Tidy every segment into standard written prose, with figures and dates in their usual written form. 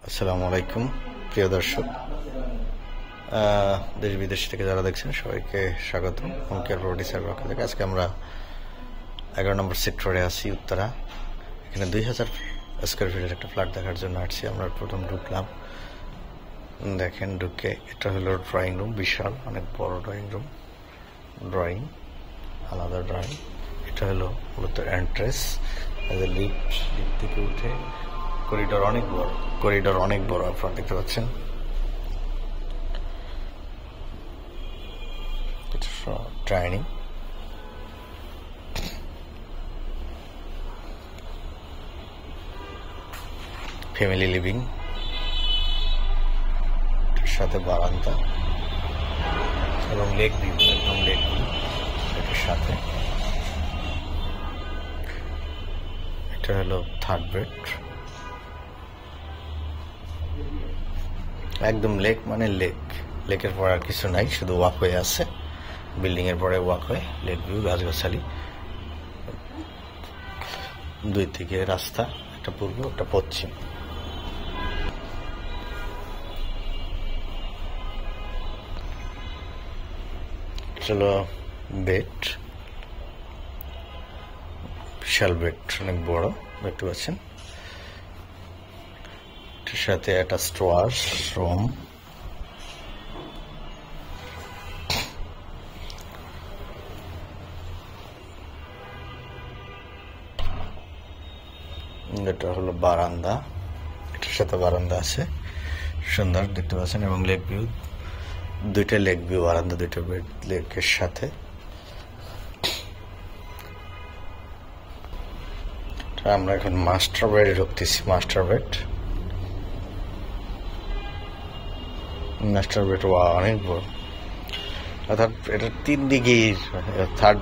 আসসালামু আলাইকুম প্রিয় দর্শক, দেশ বিদেশ থেকে যারা দেখছেন সবাইকে স্বাগত। হোম কেয়ার প্রপার্টিসের পক্ষ থেকে আজকে আমরা 11 নম্বর সেক্টরে আছি, উত্তরা। এখানে 2000 স্কোয়ার ফিটের একটা ফ্ল্যাট দেখার জন্য আসছি। আমরা প্রথম ঢুকলাম, দেখেন ঢুকে এটা হলো ড্রয়িং রুম, বিশাল অনেক বড় ড্রয়িং, আলাদা ড্রয়িং। এটা হলো মূলত এন্ট্রেন্স, লিফট থেকে উঠে করিডোর অনেক বড় আপনারা দেখতে পাচ্ছেন। ডাইনিং, ফ্যামিলি লিভিং, সাথে বারান্দা এবং লেক ভিউ, একদম লেক ভিউ এটার সাথে। এটা হলো থার্ড বেড, একদম লেক মানে লেকের পর আর কিছু নাই, শুধু ওয়াকওয়ে আছে। বিল্ডিং এর পরে ওয়াকওয়ে, লেক ভিউ, গাছগাছালি, দুই দিকে রাস্তা, একটা পূর্ব একটা পশ্চিম। চলো বেড, বিশাল বেড, অনেক বড় দেখতে পাচ্ছেন। এটার সাথে একটা ওয়াশরুম, এটা হলো বারান্দা, এটার সাথে বারান্দা আছে, সুন্দর দেখতে পাচ্ছেন। এবং লেক ভিউ, দুইটা লেক ভিউ বারান্দা, দুইটা বেড লেকের সাথে। আমরা এখন মাস্টার বেডে ঢুকতেছি। মাস্টার বেড অনেক বড়, অর্থাৎ এটা 3 দিকে। থার্ড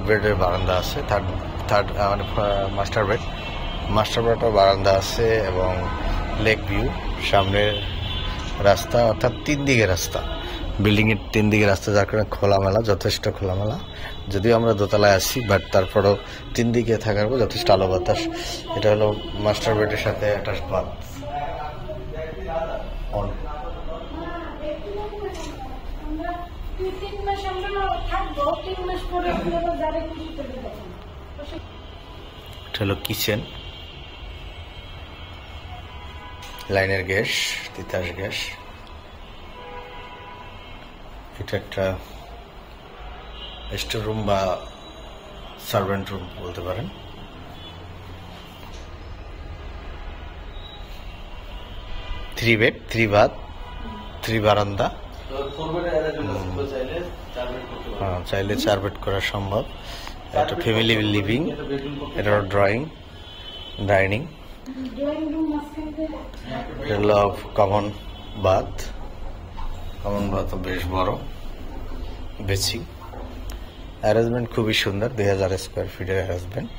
বেডের বারান্দা আছে, মানে মাস্টার বেডও বারান্দা আছে এবং লেক ভিউ, সামনের রাস্তা, অর্থাৎ 3 দিকে রাস্তা, বিল্ডিং এর 3 দিকে রাস্তা, যার কারণে খোলামেলা, যথেষ্ট খোলামেলা। যদিও আমরা দোতলায় আছি, বাট তারপরেও 3 দিকে থাকার পর যথেষ্ট আলো বাতাস। এটা হলো মাস্টার বেডের সাথে অ্যাটাচ বাথ। এটা হলো কিচেন, লাইনের গ্যাস, তিতাস গ্যাস। এটা একটা স্টোর রুম বা সার্ভেন্ট রুম বলতে পারেন। থ্রি বেড, 3 বাথ, 3 বারান্দা, চাইলে 4 বেড করা সম্ভব। এটা ফ্যামিলি লিভিং, এটা ডাইনিং, কমন বাথ বেশ বড়, বেসিক। অ্যারেঞ্জমেন্ট খুবই সুন্দর, 2000 স্কোয়ার ফিটের অ্যারেঞ্জমেন্ট।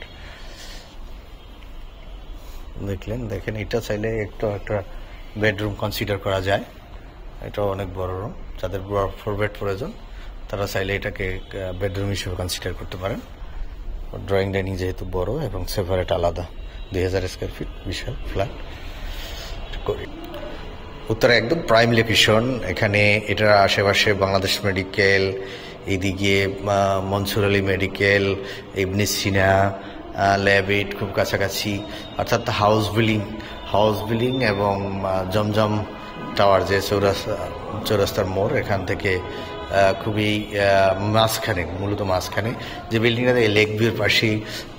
দেখেন এটা চাইলে একটু একটা বেডরুম কনসিডার করা যায়। এটা অনেক বড় রুম, যাদের 4 বেড প্রয়োজন তারা চাইলে এটাকে বেডরুম হিসেবে কনসিডার করতে পারেন। ড্রয়িং ডাইনিং যেহেতু বড় এবং সেপারেট আলাদা, 2000 স্কোয়ার ফিট বিশাল ফ্ল্যাট। উত্তরা একদম প্রাইম লোকেশন। এখানে এটার আশেপাশে বাংলাদেশ মেডিকেল, এইদিকে মনসুর আলী মেডিকেল, ইবনে সিনা, ল্যাবেট খুব কাছাকাছি, অর্থাৎ হাউস বিল্ডিং এবং জমজম টাওয়ার, যে চৌরাস্তার মোড়, এখান থেকে খুবই মূলত মাঝখানে যে বিল্ডিংটা, লেক ভিউর পাশেই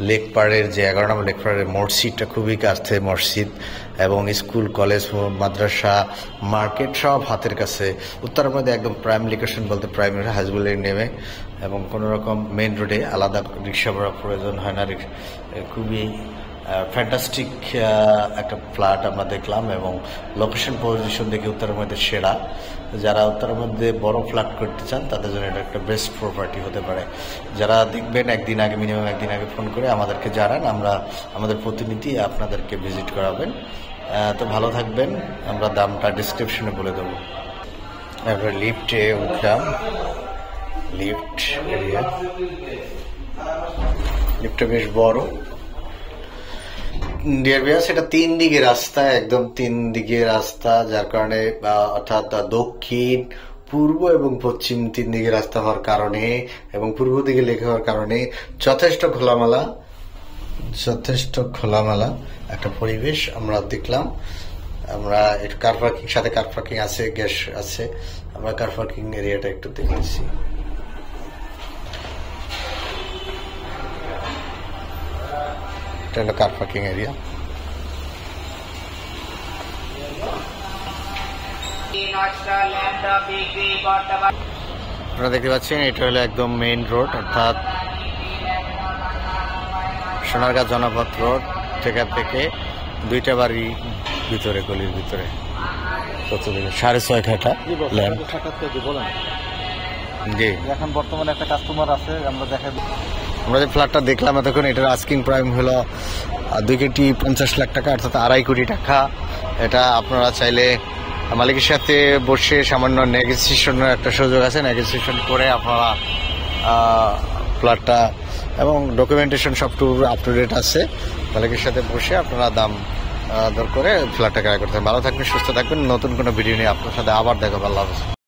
লেক পাড়ের যে 11 নম্বর লেক পাড়ের মসজিদটা খুবই কাছে, মসজিদ এবং স্কুল, কলেজ, মাদ্রাসা, মার্কেট সব হাতের কাছে। উত্তরের মধ্যে একদম প্রাইম লোকেশন বলতে প্রাইমারি হাইস্কুলে নেমে এবং কোনো রকম মেইন রোডে আলাদা রিক্সা ভাড়া প্রয়োজন হয় না। খুবই ফ্যান্টাস্টিক একটা ফ্ল্যাট আমরা দেখলাম এবং লোকেশন পজিশন দেখে উত্তরের মধ্যে সেরা। যারা উত্তরের মধ্যে বড় ফ্ল্যাট করতে চান তাদের জন্য এটা একটা বেস্ট প্রপার্টি হতে পারে। যারা দেখবেন মিনিমাম একদিন আগে ফোন করে আমাদেরকে জানান, আমরা আমাদের প্রতিনিধি আপনাদেরকে ভিজিট করাবেন। তো ভালো থাকবেন, আমরা দামটা ডিসক্রিপশনে বলে দেবো। আমরা লিফটে উঠলাম, লিফটটা বেশ বড়, ডিয়ার ভিউয়ার্স, এটা 3 দিকে রাস্তা, একদম 3 দিকে রাস্তা, যার কারণে অর্থাৎ দক্ষিণ, পূর্ব এবং পশ্চিম 3 দিকে রাস্তা হওয়ার কারণে এবং পূর্ব দিকে লেখা হওয়ার কারণে যথেষ্ট খোলামেলা একটা পরিবেশ আমরা দেখলাম। আমরা একটু কার পার্কিং, সাথে কার পার্কিং আছে, গ্যাস আছে। আমরা কার পার্কিং এরিয়াটা একটু দেখতেছি। এটা হলো কার পার্কিং এরিয়া। আপনারা দেখতে পাচ্ছেন এটা হলো একদম মেইন রোড, অর্থাৎ সোনারগাঁ জনপথ রোড। সেখান থেকে 2টা বাড়ি ভিতরে, গলির ভিতরে। কত দিকে 6.5 কাঠা ল্যান্ড। জি, এখন বর্তমানে একটা কাস্টমার আছে, আমরা দেখাবো। আমরা যে ফ্ল্যাটটা দেখলাম এতক্ষণ, এটার আস্কিং প্রাইম হলো 2 কোটি 50 লাখ টাকা, অর্থাৎ 2.5 কোটি টাকা। এটা আপনারা চাইলে মালিকের সাথে বসে সামান্য নেগোসিয়েশনের একটা সুযোগ আছে, নেগোসিয়েশন করে আপনারা ফ্ল্যাটটা এবং ডকুমেন্টেশন সব আপ টু ডেট আছে, মালিকের সাথে বসে আপনারা দাম দর করে ফ্ল্যাটটা ক্রয় করতে। ভালো থাকবেন, সুস্থ থাকবেন। নতুন কোনো ভিডিও নিয়ে আপনার সাথে আবার দেখা হবে। আল্লাহ হাফেজ।